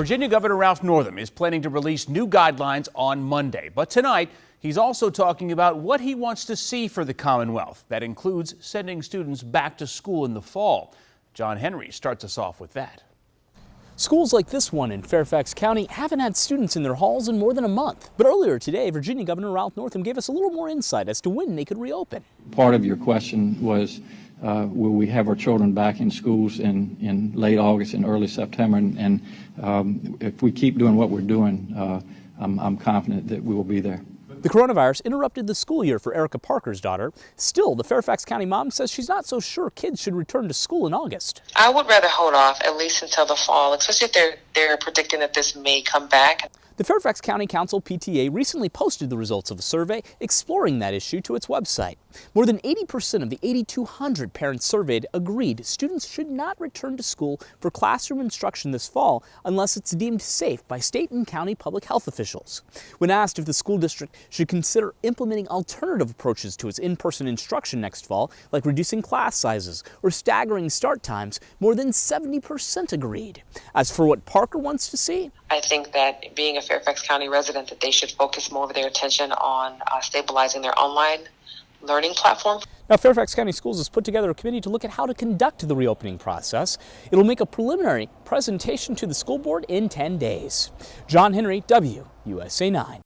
Virginia Governor Ralph Northam is planning to release new guidelines on Monday. But tonight, he's also talking about what he wants to see for the Commonwealth. That includes sending students back to school in the fall. John Henry starts us off with that. Schools like this one in Fairfax County haven't had students in their halls in more than a month. But earlier today, Virginia Governor Ralph Northam gave us a little more insight as to when they could reopen. Part of your question was, will we have our children back in schools in late August and early September? And if we keep doing what we're doing, I'm confident that we will be there. The coronavirus interrupted the school year for Erica Parker's daughter. Still, the Fairfax County mom says she's not so sure kids should return to school in August. I would rather hold off at least until the fall, especially if they're predicting that this may come back. The Fairfax County Council PTA recently posted the results of a survey exploring that issue to its website. More than 80% of the 8,200 parents surveyed agreed students should not return to school for classroom instruction this fall unless it's deemed safe by state and county public health officials. When asked if the school district should consider implementing alternative approaches to its in-person instruction next fall, like reducing class sizes or staggering start times, more than 70% agreed. As for what Parker wants to see, I think that being a Fairfax County resident, that they should focus more of their attention on stabilizing their online learning platform. Now, Fairfax County Schools has put together a committee to look at how to conduct the reopening process. It'll make a preliminary presentation to the school board in 10 days. John Henry, WUSA 9.